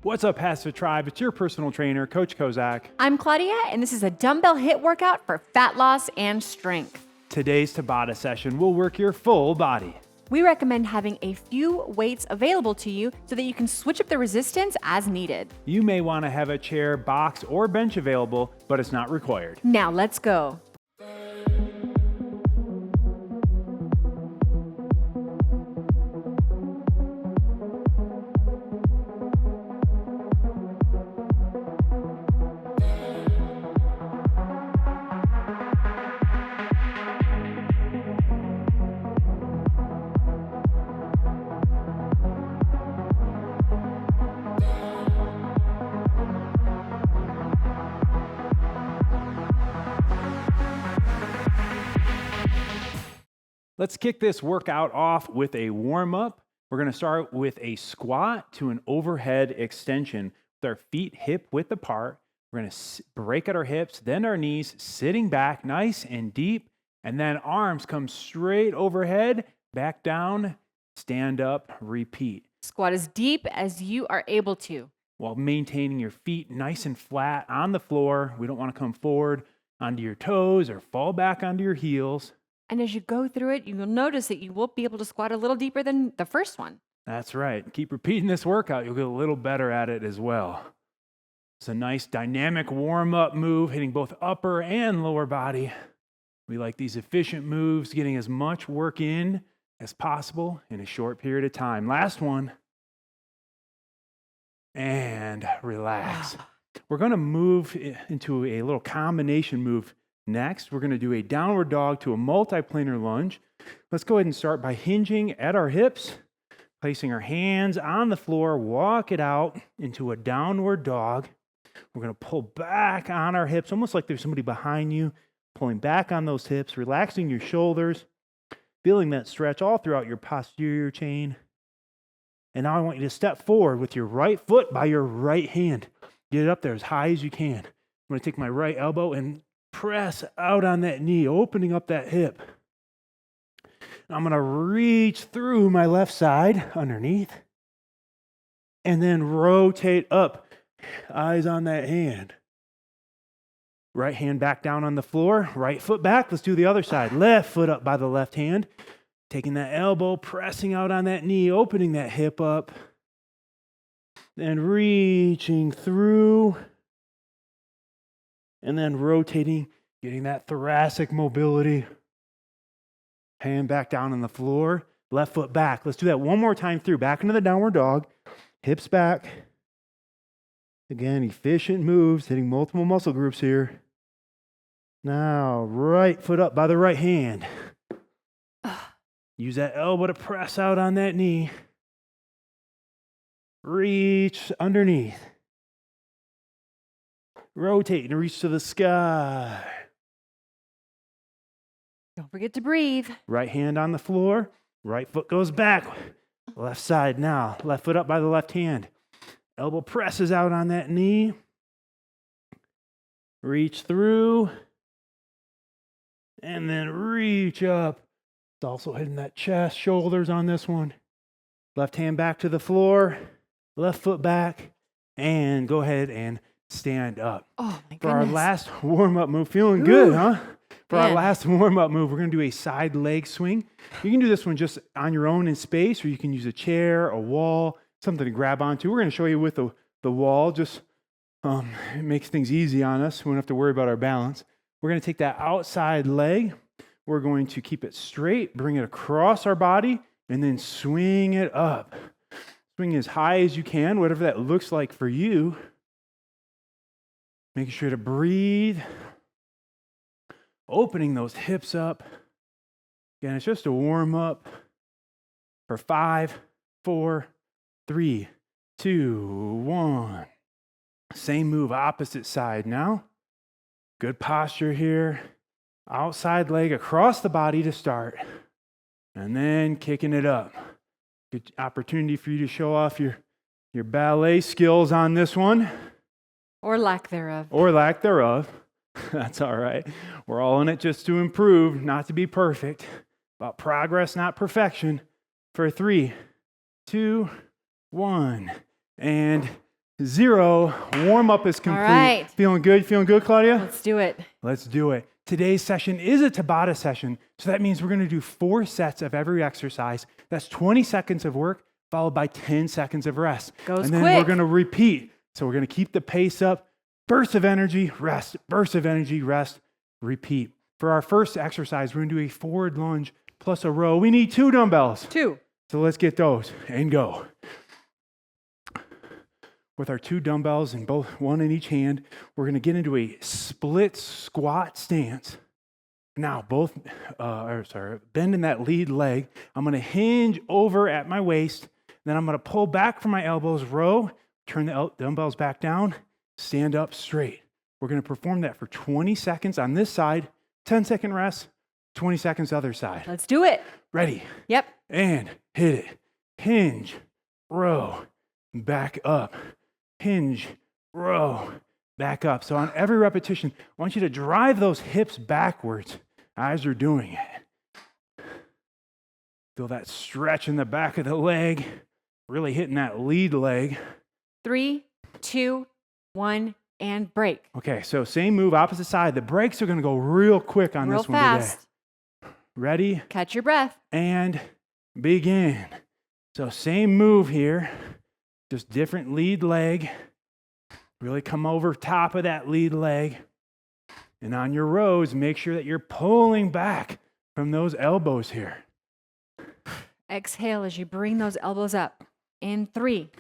What's up, HASfit Tribe? It's your personal trainer, Coach Kozak. I'm Claudia, and this is a dumbbell HIIT workout for fat loss and strength. Today's Tabata session will work your full body. We recommend having a few weights available to you so that you can switch up the resistance as needed. You may want to have a chair, box, or bench available, but it's not required. Now let's go. Let's kick this workout off with a warm-up. We're going to start with a squat to an overhead extension with our feet hip-width apart. We're going to break at our hips, then our knees, sitting back nice and deep, and then arms come straight overhead, back down, stand up, repeat. Squat as deep as you are able to. While maintaining your feet nice and flat on the floor. We don't want to come forward onto your toes or fall back onto your heels. And as you go through it, you will notice that you will be able to squat a little deeper than the first one. That's right. Keep repeating this workout. You'll get a little better at it as well. It's a nice dynamic warm-up move, hitting both upper and lower body. We like these efficient moves, getting as much work in as possible in a short period of time. Last one. And relax. We're going to move into a little combination move. Next, we're going to do a downward dog to a multiplanar lunge. Let's go ahead and start by hinging at our hips, placing our hands on the floor, walk it out into a downward dog. We're going to pull back on our hips, almost like there's somebody behind you, pulling back on those hips, relaxing your shoulders, feeling that stretch all throughout your posterior chain. And now I want you to step forward with your right foot by your right hand. Get it up there as high as you can. I'm going to take my right elbow and press out on that knee, opening up that hip. I'm going to reach through my left side underneath and then rotate up, eyes on that hand. Right hand back down on the floor, right foot back. Let's do the other side. Left foot up by the left hand, taking that elbow, pressing out on that knee, opening that hip up, then reaching through. And then rotating, getting that thoracic mobility. Hand back down on the floor, left foot back. Let's do that one more time through. Back into the downward dog, hips back. Again, efficient moves, hitting multiple muscle groups here. Now, right foot up by the right hand. Use that elbow to press out on that knee. Reach underneath. Rotate and reach to the sky. Don't forget to breathe. Right hand on the floor. Right foot goes back. Left side now. Left foot up by the left hand. Elbow presses out on that knee. Reach through. And then reach up. It's also hitting that chest, shoulders on this one. Left hand back to the floor. Left foot back. And go ahead and stand up. Oh, my goodness. For our last warm-up move, feeling good, huh? For our last warm-up move, we're going to do a side leg swing. You can do this one just on your own in space, or you can use a chair, a wall, something to grab onto. We're going to show you with the wall. Just it makes things easy on us. We don't have to worry about our balance. We're going to take that outside leg. We're going to keep it straight, bring it across our body, and then swing it up. Swing as high as you can, whatever that looks like for you. Making sure to breathe, opening those hips up. Again, it's just a warm up for 5, 4, 3, 2, 1. Same move, opposite side now. Good posture here. Outside leg across the body to start. And then kicking it up. Good opportunity for you to show off your ballet skills on this one. Or lack thereof. Or lack thereof. That's all right. We're all in it just to improve, not to be perfect. About progress, not perfection. For 3, 2, 1. And 0. Warm up is complete. right. Feeling good, Claudia? Let's do it. Let's do it. Today's session is a Tabata session, so that means we're going to do 4 sets of every exercise. That's 20 seconds of work, followed by 10 seconds of rest. Goes and then quick. we're going to repeat. So we're going to keep the pace up. Burst of energy, rest. Burst of energy, rest. Repeat. For our first exercise, we're going to do a forward lunge plus a row. We need 2 dumbbells. 2. So let's get those and go. With our 2 dumbbells and one in each hand, we're going to get into a split squat stance. Now, bending that lead leg. I'm going to hinge over at my waist. Then I'm going to pull back from my elbows, row, turn the dumbbells back down, stand up straight. We're going to perform that for 20 seconds on this side, 10-second rest, 20 seconds other side. Let's do it. Ready? Yep. And hit it. Hinge, row, back up. Hinge, row, back up. So on every repetition, I want you to drive those hips backwards as you're doing it. Feel that stretch in the back of the leg, really hitting that lead leg. 3, 2, 1, and break. Okay, so same move, opposite side. The breaks are going to go real quick on Real this one fast. today. Ready? Catch your breath. And begin. So same move here, just different lead leg. Really come over top of that lead leg. And on your rows, make sure that you're pulling back from those elbows here. Exhale as you bring those elbows up. In 3,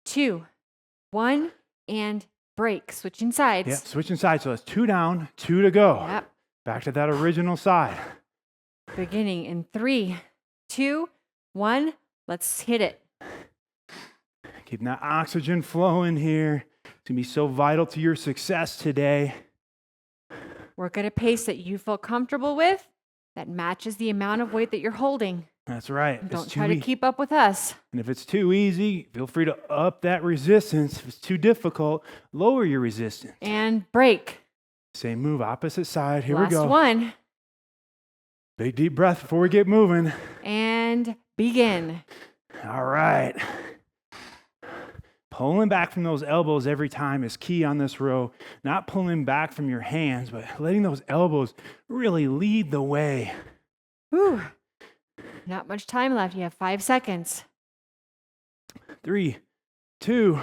2, 1, and break. Switching sides. Yep, switching sides. So that's 2 down, 2 to go. Yep. Back to that original side. Beginning in 3, 2, 1. Let's hit it. Keeping that oxygen flowing here. It's going to be so vital to your success today. Work at a pace that you feel comfortable with that matches the amount of weight that you're holding. That's right. And don't try to keep up with us. And if it's too easy, feel free to up that resistance. If it's too difficult, lower your resistance. And break. Same move, opposite side. Here Last we go. one. Big deep breath before we get moving. And begin. All right. Pulling back from those elbows every time is key on this row. Not pulling back from your hands, but letting those elbows really lead the way. Whew. Not much time left. You have 5 seconds. 3, 2,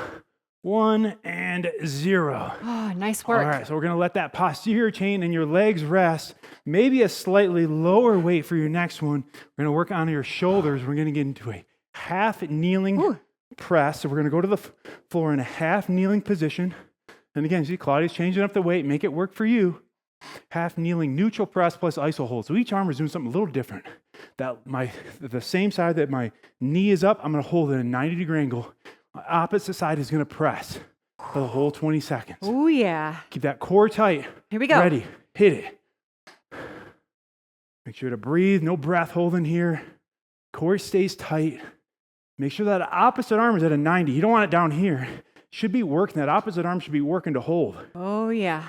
1, and 0. Oh, nice work. All right, so we're going to let that posterior chain and your legs rest. Maybe a slightly lower weight for your next one. We're going to work on your shoulders. We're going to get into a half kneeling press. So we're going to go to the floor in a half kneeling position. And again, see, Claudia's changing up the weight. Make it work for you. Half kneeling neutral press plus iso hold. So each arm is doing something a little different. The same side that my knee is up, I'm going to hold it at a 90-degree angle. My opposite side is going to press for the whole 20 seconds. Oh, yeah. Keep that core tight. Here we go. Ready. Hit it. Make sure to breathe. No breath holding here. Core stays tight. Make sure that opposite arm is at a 90. You don't want it down here. Should be working. That opposite arm should be working to hold. Oh, yeah.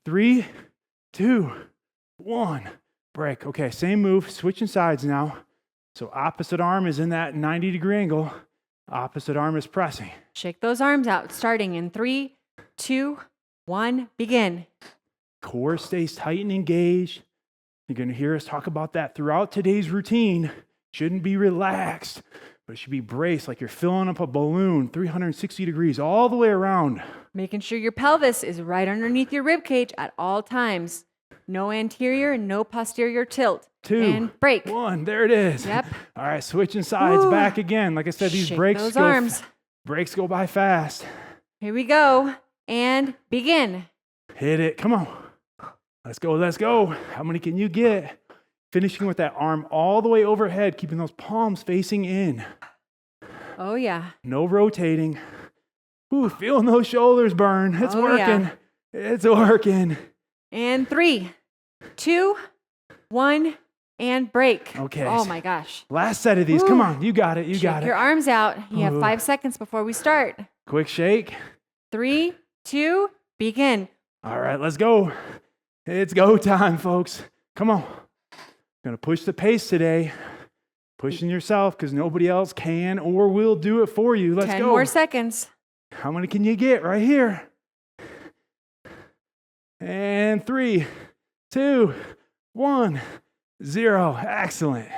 3, 2, 1. Break. Okay, same move. Switching sides now. So opposite arm is in that 90-degree angle. Opposite arm is pressing. Shake those arms out. Starting in 3, 2, 1. Begin. Core stays tight and engaged. You're going to hear us talk about that throughout today's routine. Shouldn't be relaxed, but it should be braced like you're filling up a balloon 360 degrees all the way around. Making sure your pelvis is right underneath your rib cage at all times. No anterior, no posterior tilt. 2, and break. 1. There it is. Yep. All right, switching sides. Woo. Back again. Like I said, these Shake breaks those arms. breaks go by fast. Here we go. And begin. Hit it. Come on. Let's go. Let's go. How many can you get? Finishing with that arm all the way overhead, keeping those palms facing in. Oh, yeah. No rotating. Ooh, feeling those shoulders burn. It's working. Yeah. It's working. And 3, 2, 1, and break. Okay. Oh, my gosh. Last set of these. Woo. Come on. You got it. You got Shake your it. arms out. You have Ooh. 5 seconds before we start. Quick shake. 3, 2, begin. All right, let's go. It's go time, folks. Come on. Gonna push the pace today. Pushing yourself because nobody else can or will do it for you. Let's 10 go. more seconds. How many can you get right here? And 3, 2, 1, 0. Excellent.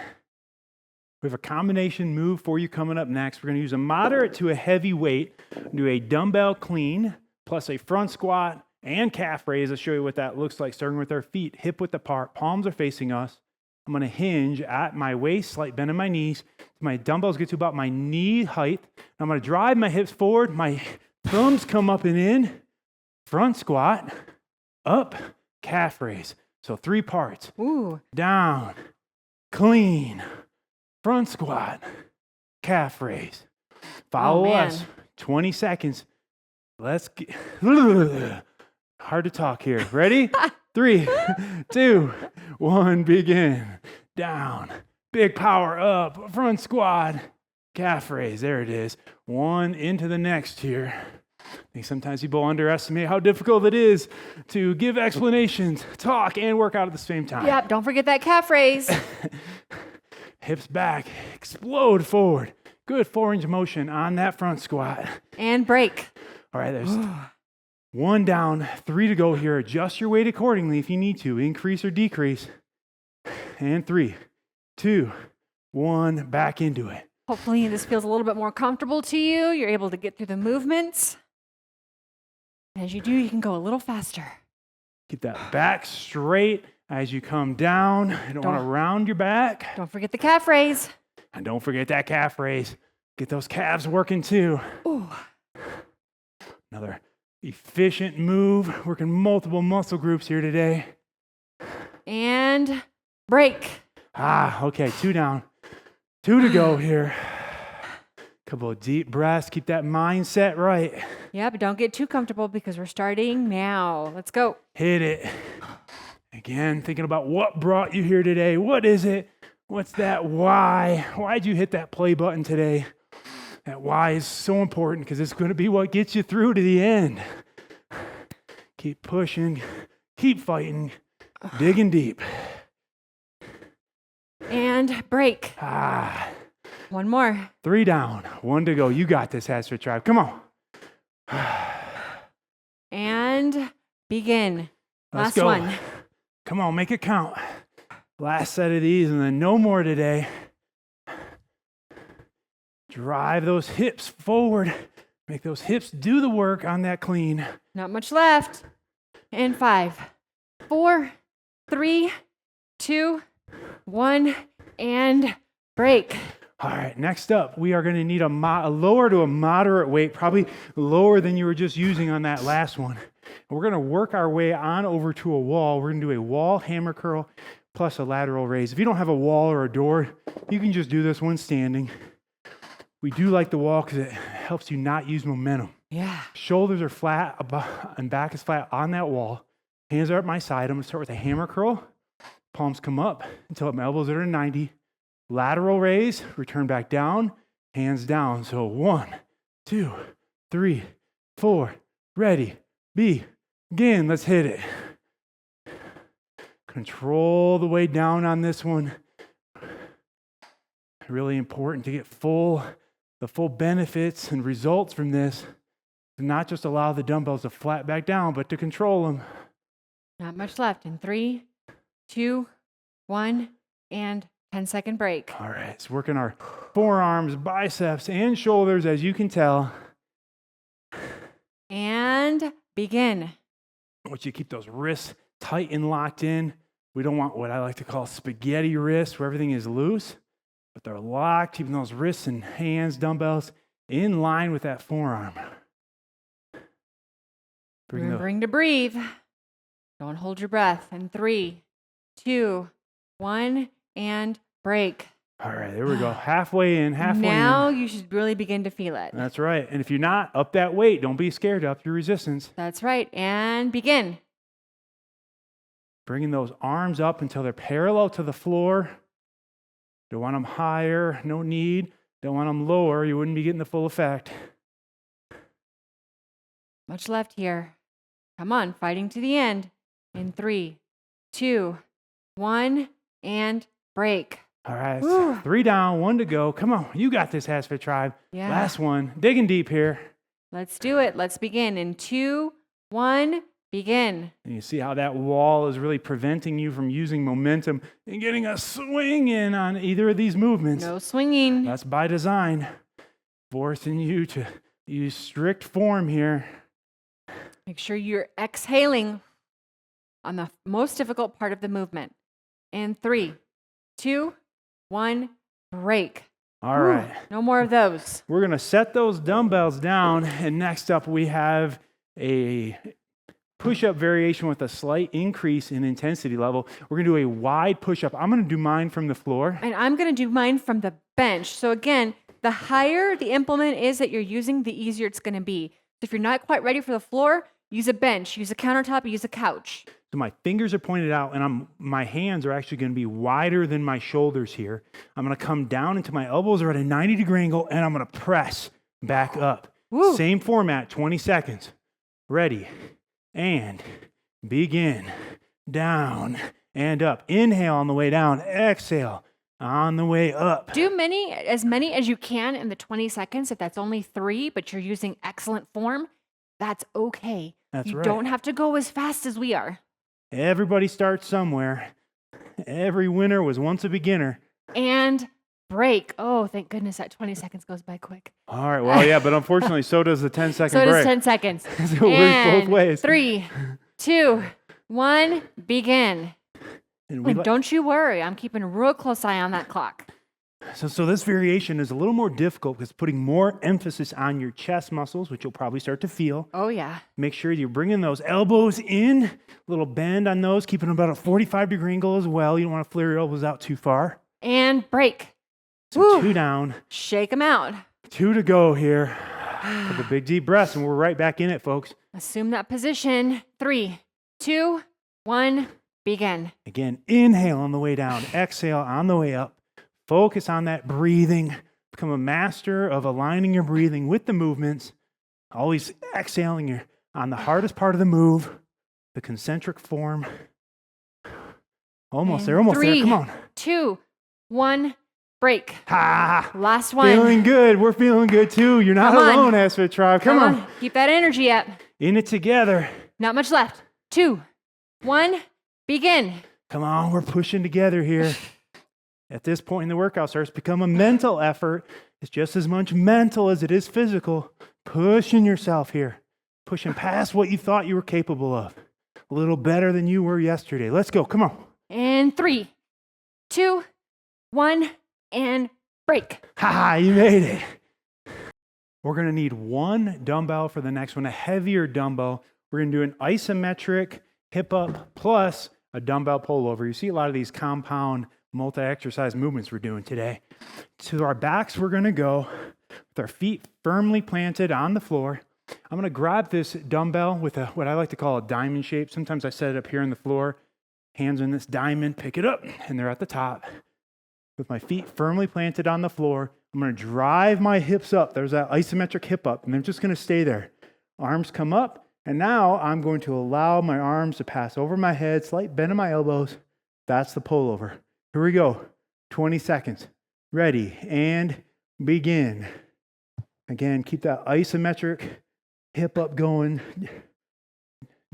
We have a combination move for you coming up next. We're going to use a moderate to a heavy weight. Do a dumbbell clean plus a front squat and calf raise. I'll show you what that looks like, starting with our feet hip width apart. Palms are facing us. I'm going to hinge at my waist, slight bend in my knees. My dumbbells get to about my knee height. I'm going to drive my hips forward. My thumbs come up and in. Front squat, up, calf raise. So 3 parts. Ooh. Down, clean, front squat, calf raise. Follow us. 20 seconds. Let's get... Hard to talk here. Ready? 3, 2, 1, begin. Down. Big power up. Front squat. Calf raise. There it is. 1 into the next here. I think sometimes people underestimate how difficult it is to give explanations, talk, and work out at the same time. Yep, don't forget that calf raise. Hips back. Explode forward. Good 4-inch motion on that front squat. And break. All right, there's 1 down, 3 to go here. Adjust your weight accordingly if you need to. Increase or decrease. And 3, 2, 1, back into it. Hopefully this feels a little bit more comfortable to you. You're able to get through the movements. As you do, you can go a little faster. Keep that back straight as you come down. You don't want to round your back. Don't forget the calf raise. And don't forget that calf raise. Get those calves working too. Ooh. Another efficient move, working multiple muscle groups here today. And break. Okay, 2 down. 2 to go here. Couple of deep breaths. Keep that mindset right. Yeah, but don't get too comfortable because we're starting now. Let's go. Hit it. Again, thinking about what brought you here today. What is it? What's that why? Why'd you hit that play button today? That why is so important because it's going to be what gets you through to the end. Keep pushing. Keep fighting. Digging deep. And break. 1 more. 3 down. 1 to go. You got this, HASfit Tribe. Come on. And begin. Let's Last go. one. Come on, make it count. Last set of these and then no more today. Drive those hips forward. Make those hips do the work on that clean. Not much left. And 5, 4, 3, 2, 1, and break. All right, next up, we are going to need a lower to a moderate weight, probably lower than you were just using on that last one. And we're going to work our way on over to a wall. We're going to do a wall hammer curl plus a lateral raise. If you don't have a wall or a door, you can just do this one standing. We do like the wall because it helps you not use momentum. Yeah. Shoulders are flat and back is flat on that wall. Hands are at my side. I'm going to start with a hammer curl. Palms come up until my elbows are at 90. Lateral raise, return back down, hands down. So 1, 2, 3, 4, ready, begin. Let's hit it. Control the way down on this one. Really important to get the full benefits and results from this. To not just allow the dumbbells to flat back down, but to control them. Not much left. In 3, 2, 1, and 10-second break. All right, so working our forearms, biceps, and shoulders, as you can tell. And begin. I want you to keep those wrists tight and locked in. We don't want what I like to call spaghetti wrists, where everything is loose, but they're locked, keeping those wrists and hands, dumbbells, in line with that forearm. Remembering to breathe. Don't hold your breath. In 3, 2, 1, and break. All right, there we go. Halfway in, halfway in. Now you should really begin to feel it. That's right. And if you're not, up that weight. Don't be scared. Up your resistance. That's right. And begin. Bringing those arms up until they're parallel to the floor. Don't want them higher. No need. Don't want them lower. You wouldn't be getting the full effect. Much left here. Come on, fighting to the end. In 3, 2, 1, and break. All right, Whew. 3 down, 1 to go. Come on, you got this, HASfit Tribe. Yeah. Last one, digging deep here. Let's do it. Let's begin in 2, 1, begin. And you see how that wall is really preventing you from using momentum and getting a swing in on either of these movements. No swinging. That's by design, forcing you to use strict form here. Make sure you're exhaling on the most difficult part of the movement. And 3, 2, 1, break. All right. No more of those. We're going to set those dumbbells down, and next up we have a push-up variation with a slight increase in intensity level. We're going to do a wide push-up. I'm going to do mine from the floor. And I'm going to do mine from the bench. So again, the higher the implement is that you're using, the easier it's going to be. So if you're not quite ready for the floor, use a bench, use a countertop, use a couch. So my fingers are pointed out, and my hands are actually going to be wider than my shoulders here. I'm going to come down into my elbows are at a 90-degree angle, and I'm going to press back up. Woo. Same format, 20 seconds. Ready, and begin. Down and up. Inhale on the way down. Exhale on the way up. Do as many as you can in the 20 seconds. If that's only 3, but you're using excellent form, that's okay. That's you right. don't have to go as fast as we are. Everybody starts somewhere. Every winner was once a beginner. And break. Oh, thank goodness that 20 seconds goes by quick. All right, well, yeah, but unfortunately, so does the 10-second So break. does 10 seconds. So it works both And ways. 3, 2, 1, begin. And we And don't you worry, I'm keeping a real close eye on that clock. So this variation is a little more difficult because it's putting more emphasis on your chest muscles, which you'll probably start to feel. Oh, yeah. Make sure you're bringing those elbows in, little bend on those, keeping them about a 45-degree angle as well. You don't want to flare your elbows out too far. And break. So Woo. 2 down, Shake them out. 2 to go here. Take a big deep breath, and we're right back in it, folks. Assume that position. 3, 2, 1, begin. Again, inhale on the way down, exhale on the way up. Focus on that breathing. Become a master of aligning your breathing with the movements. Always exhaling on the hardest part of the move, the concentric form. Almost there, almost 3, there. Come on. 2, 1, break. Ha! Last one. Feeling good. We're feeling good too. You're not Come on. alone, HASfit Tribe. Come on. Keep that energy up. In it together. Not much left. 2, 1, begin. Come on, we're pushing together here. At this point in the workout starts to become a mental effort. It's just as much mental as it is physical. Pushing yourself here. Pushing past what you thought you were capable of. A little better than you were yesterday. Let's go. Come on. And 3, 2, 1, and break. Ha, you made it. We're going to need 1 dumbbell for the next one, a heavier dumbbell. We're going to do an isometric hip up plus a dumbbell pullover. You see a lot of these compound multi-exercise movements we're doing today. To our backs, we're going to go with our feet firmly planted on the floor. I'm going to grab this dumbbell with what I like to call a diamond shape. Sometimes I set it up here on the floor, hands in this diamond, pick it up, and they're at the top. With my feet firmly planted on the floor, I'm going to drive my hips up. There's that isometric hip up, and they're just going to stay there. Arms come up, and now I'm going to allow my arms to pass over my head, slight bend in my elbows. That's the pullover. Here we go. 20 seconds. Ready, and begin. Again, keep that isometric hip up going.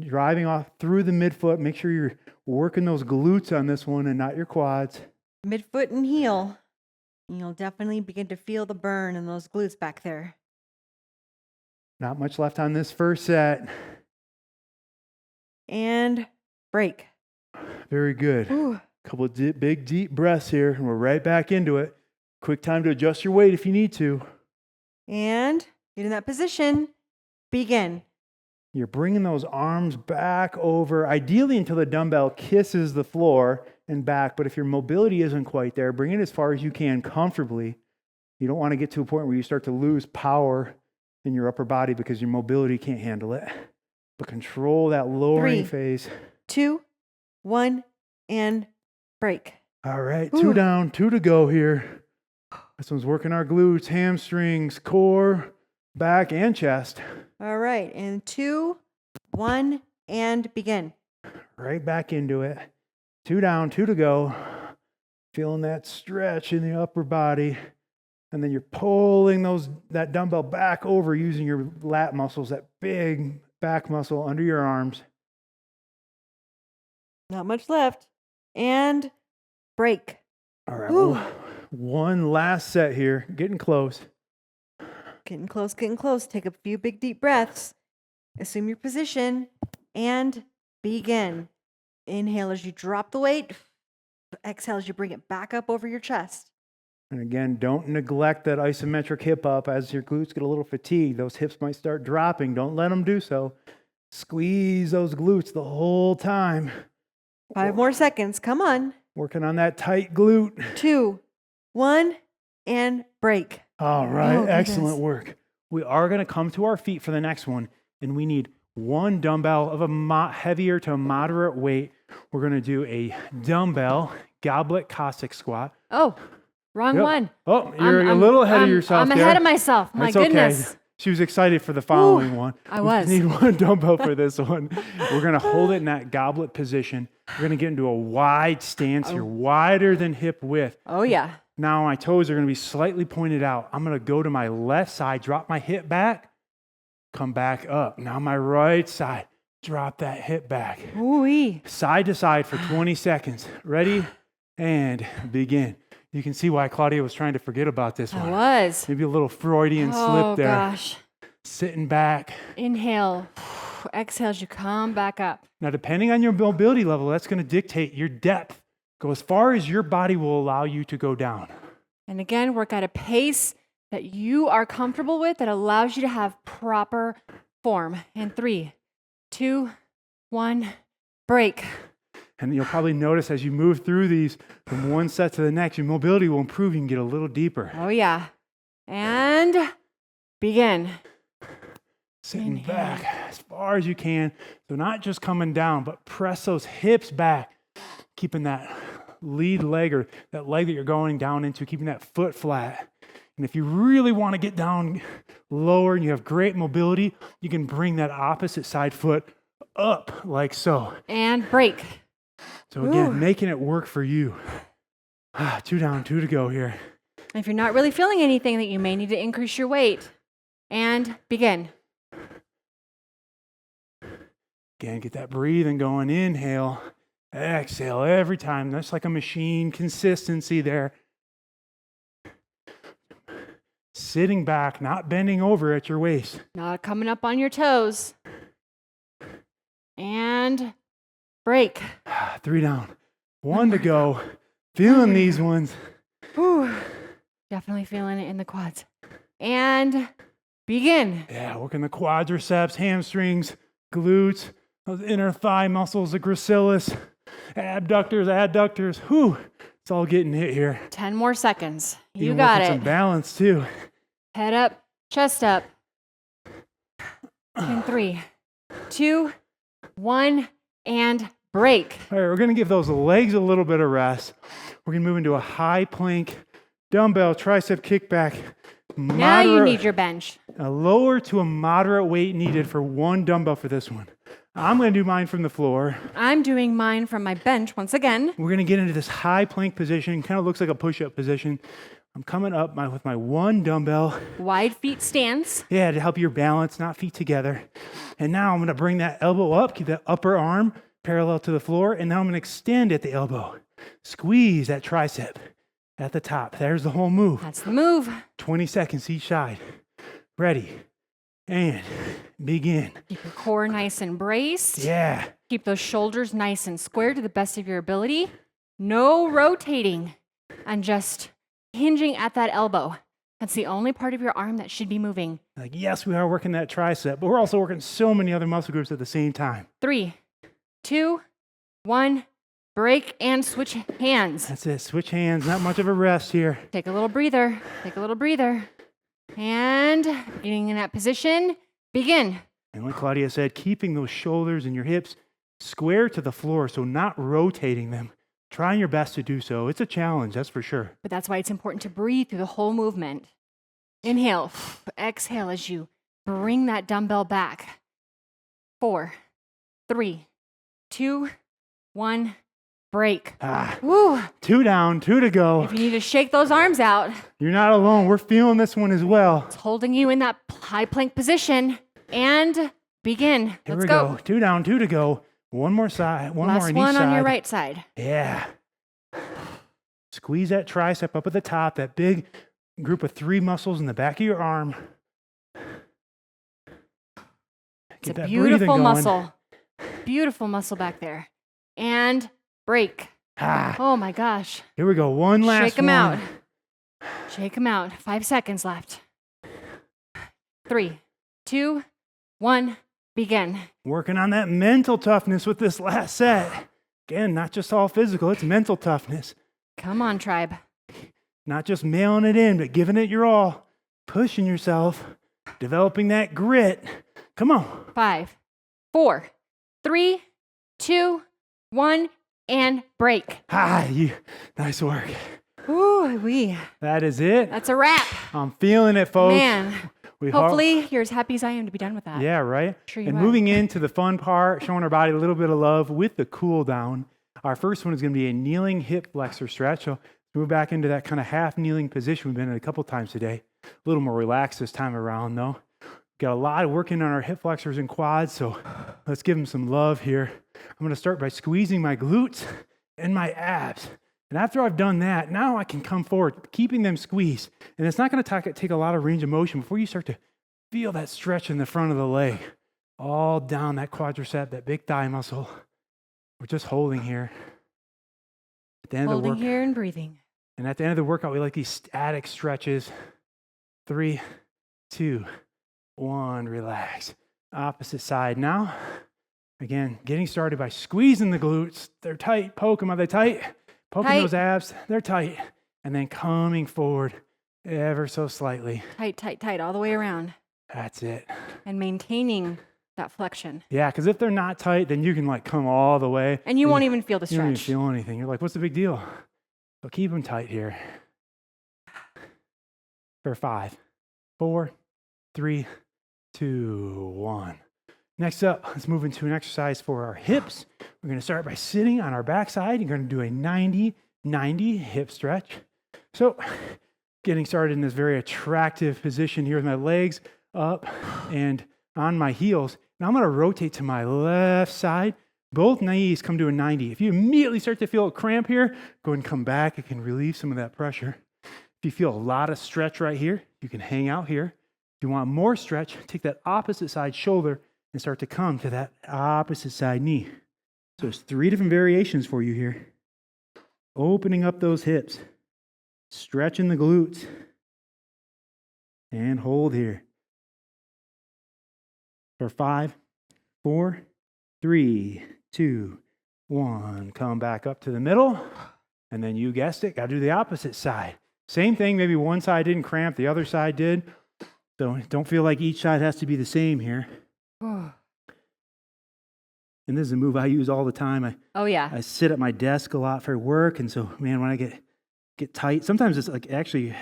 Driving off through the midfoot. Make sure you're working those glutes on this one and not your quads. Midfoot and heel. And you'll definitely begin to feel the burn in those glutes back there. Not much left on this first set. And break. Very good. Ooh. Couple of big, deep breaths here, and we're right back into it. Quick time to adjust your weight if you need to. And get in that position. Begin. You're bringing those arms back over, ideally until the dumbbell kisses the floor and back. But if your mobility isn't quite there, bring it as far as you can comfortably. You don't want to get to a point where you start to lose power in your upper body because your mobility can't handle it. But control that lowering 3, phase. 2, 1, and break. All right, Ooh. 2 down, 2 to go here. This one's working our glutes, hamstrings, core, back, and chest. All right. And 2, 1, and begin. Right back into it. 2 down, 2 to go. Feeling that stretch in the upper body. And then you're pulling that dumbbell back over using your lat muscles, that big back muscle under your arms. Not much left. And break. All right, Whew. well, one last set here, getting close. Getting close, getting close. Take a few big deep breaths. Assume your position and begin. Inhale as you drop the weight. Exhale as you bring it back up over your chest. And again, don't neglect that isometric hip up as your glutes get a little fatigued. Those hips might start dropping. Don't let them do so. Squeeze those glutes the whole time. 5 more seconds. Come on. Working on that tight glute. 2, 1, and break. All right, Oh, excellent goodness. work. We are going to come to our feet for the next one, and we need one dumbbell of a heavier to moderate weight. We're going to do a dumbbell goblet Cossack squat. Oh, wrong Yep. one. Oh, you're a little ahead of yourself. I'm there. ahead of myself. My That's goodness. okay. She was excited for the following one. I We was. need one dumbbell for this one. We're going to hold it in that goblet position. We're going to get into a wide stance here, wider than hip width. Oh, yeah. Now my toes are going to be slightly pointed out. I'm going to go to my left side, drop my hip back, come back up. Now my right side, drop that hip back. Ooh-wee. Side to side for 20 seconds. Ready? And begin. You can see why Claudia was trying to forget about this I one. was. Maybe a little Freudian Oh, slip there. gosh. Sitting back. Inhale. Exhale as you come back up. Now, depending on your mobility level, that's going to dictate your depth. Go as far as your body will allow you to go down. And again, work at a pace that you are comfortable with that allows you to have proper form. In 3, 2, 1, break. And you'll probably notice as you move through these from one set to the next, your mobility will improve. You can get a little deeper. Oh, yeah. And begin. Sitting Inhale. back as far as you can. So not just coming down, but press those hips back, keeping that lead leg or that leg that you're going down into, keeping that foot flat. And if you really want to get down lower and you have great mobility, you can bring that opposite side foot up like so. And break. So again, Ooh. making it work for you. 2 down, 2 to go here. If you're not really feeling anything, that you may need to increase your weight. And begin. Again, get that breathing going. Inhale, exhale every time. That's like a machine. Consistency there. Sitting back, not bending over at your waist. Not coming up on your toes. And break. 3 down, 1 to go. Feeling these ones. Whew. Definitely feeling it in the quads. And begin. Yeah, working the quadriceps, hamstrings, glutes, those inner thigh muscles, the gracilis, abductors, adductors. Whew, it's all getting hit here. 10 more seconds. You Even got working it. some balance too. Head up, chest up. In 3, 2, 1, and break. All right, we're going to give those legs a little bit of rest. We're going to move into a high plank, dumbbell, tricep kickback. Now you need your bench. A lower to a moderate weight needed for one dumbbell for this one. I'm going to do mine from the floor. I'm doing mine from my bench once again. We're going to get into this high plank position. Kind of looks like a push-up position. I'm coming up with my one dumbbell. Wide feet stance. Yeah, to help your balance, not feet together. And now I'm going to bring that elbow up, keep that upper arm parallel to the floor, and now I'm going to extend at the elbow. Squeeze that tricep at the top. There's the whole move. That's the move. 20 seconds each side. Ready. And begin. Keep your core nice and braced. Yeah. Keep those shoulders nice and square to the best of your ability. No rotating and just hinging at that elbow. That's the only part of your arm that should be moving. Like, yes, we are working that tricep, but we're also working so many other muscle groups at the same time. 3, 2, 1, break and switch hands. That's it. Switch hands. Not much of a rest here. Take a little breather. Take a little breather. And getting in that position, begin. And like Claudia said, keeping those shoulders and your hips square to the floor, so not rotating them. Trying your best to do so. It's a challenge, that's for sure. But that's why it's important to breathe through the whole movement. Inhale, exhale as you bring that dumbbell back. 4, 3, 2, 1, break. Ah, Woo. 2 down, 2 to go. If you need to shake those arms out, You're not alone. We're feeling this one as well. it's holding you in that high plank position. And begin. Here Let's we go. go. 2 down, 2 to go. One more side. One more Last on each one side. on your right side. Yeah. Squeeze that tricep up at the top, that big group of 3 muscles in the back of your arm. It's Get a that breathing beautiful going. muscle. Beautiful muscle back there. And break. Ah, Oh my gosh. here we go. One last Shake them one. out. Shake them out. 5 seconds left. 3, 2, 1, begin. Working on that mental toughness with this last set. Again, not just all physical, it's mental toughness. Come on, tribe. Not just mailing it in, but giving it your all. Pushing yourself. Developing that grit. Come on. 5, 4, 3, 2, 1, and break. Nice work. Ooh, wee. That is it. That's a wrap. I'm feeling it, folks. Man, We har- hopefully you're as happy as I am to be done with that. Yeah, right? Sure you And are. moving into the fun part, showing our body a little bit of love with the cool down. Our first one is going to be a kneeling hip flexor stretch. So move back into that kind of half kneeling position we've been in a couple times today. A little more relaxed this time around, though. Got a lot of working on our hip flexors and quads, so let's give them some love here. I'm going to start by squeezing my glutes and my abs. And after I've done that, now I can come forward, keeping them squeezed. And it's not going to take a lot of range of motion before you start to feel that stretch in the front of the leg, all down that quadricep, that big thigh muscle. We're just holding here. At the end of the Holding work, here and breathing. and at the end of the workout, we like these static stretches. 3, 2, 1, relax. Opposite side now. Again, getting started by squeezing the glutes. They're tight. Poke them. Are they tight? Poking Tight. those abs. They're tight. And then coming forward ever so slightly. Tight, tight, tight, all the way around. That's it. And maintaining that flexion. Yeah, because if they're not tight, then you can like come all the way. And you won't even feel the You don't even stretch. feel anything. You're like, what's the big deal? So keep them tight here. For 5, 4, 3, 2, 1. Next up, let's move into an exercise for our hips. We're going to start by sitting on our backside. You're going to do a 90-90 hip stretch. So getting started in this very attractive position here with my legs up and on my heels. Now I'm going to rotate to my left side. Both knees come to a 90. If you immediately start to feel a cramp here, go ahead and come back. It can relieve some of that pressure. If you feel a lot of stretch right here, you can hang out here. If you want more stretch, take that opposite side shoulder and start to come to that opposite side knee. So there's 3 different variations for you here. Opening up those hips, stretching the glutes, and hold here. For 5, 4, 3, 2, 1. Come back up to the middle. And then you guessed it, got to do the opposite side. Same thing, maybe one side didn't cramp, the other side did. So don't feel like each side has to be the same here. And this is a move I use all the time. Oh, yeah. I sit at my desk a lot for work, and so, man, when I get tight, sometimes it's like actually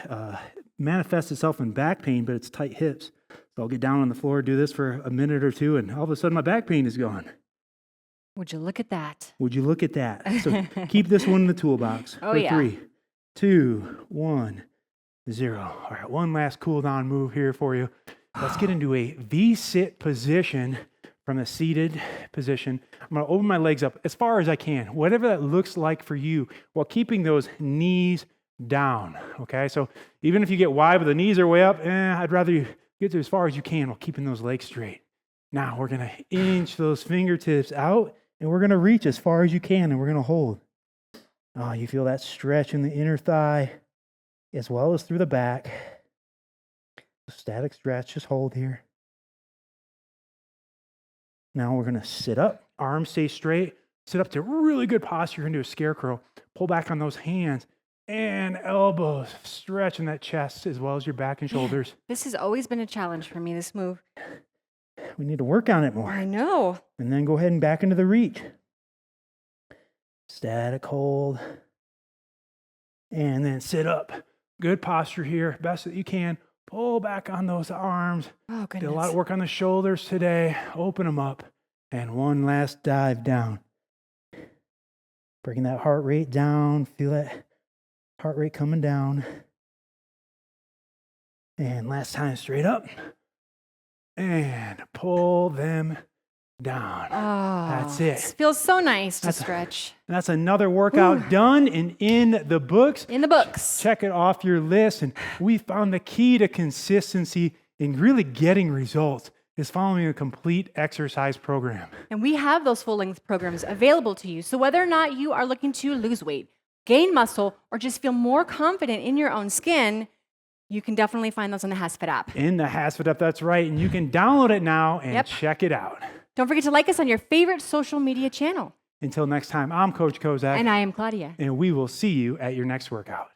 manifests itself in back pain, but it's tight hips. So I'll get down on the floor, do this for a minute or two, and all of a sudden my back pain is gone. Would you look at that? Would you look at that? So keep this one in the toolbox. Oh, for yeah. 3, 2, 1, 0. All right, one last cool down move here for you. Let's get into a V-sit position from the seated position. I'm going to open my legs up as far as I can, whatever that looks like for you, while keeping those knees down, okay? So even if you get wide but the knees are way up, I'd rather you get to as far as you can while keeping those legs straight. Now we're going to inch those fingertips out, and we're going to reach as far as you can, and we're going to hold. Oh, you feel that stretch in the inner thigh as well as through the back. Static stretch, just hold here. Now we're going to sit up, arms stay straight, sit up to really good posture. You're going to do a scarecrow. Pull back on those hands and elbows, stretching that chest as well as your back and shoulders. This has always been a challenge for me, this move. We need to work on it more. I know. And then go ahead and back into the reach. Static hold. And then sit up. Good posture here, best that you can. Pull back on those arms. Oh, Did goodness. a lot of work on the shoulders today. Open them up. And one last dive down. Bringing that heart rate down. Feel that heart rate coming down. And last time, straight up. And pull them down. Oh, That's it. Feels so nice to That's- stretch. That's another workout done and in the books. In the books. Check it off your list. And we found the key to consistency in really getting results is following a complete exercise program. And we have those full-length programs available to you. So whether or not you are looking to lose weight, gain muscle, or just feel more confident in your own skin, you can definitely find those on the HASfit app. In the HASfit app, that's right. And you can download it now and Yep. check it out. Don't forget to like us on your favorite social media channel. Until next time, I'm Coach Kozak, And I am Claudia. and we will see you at your next workout.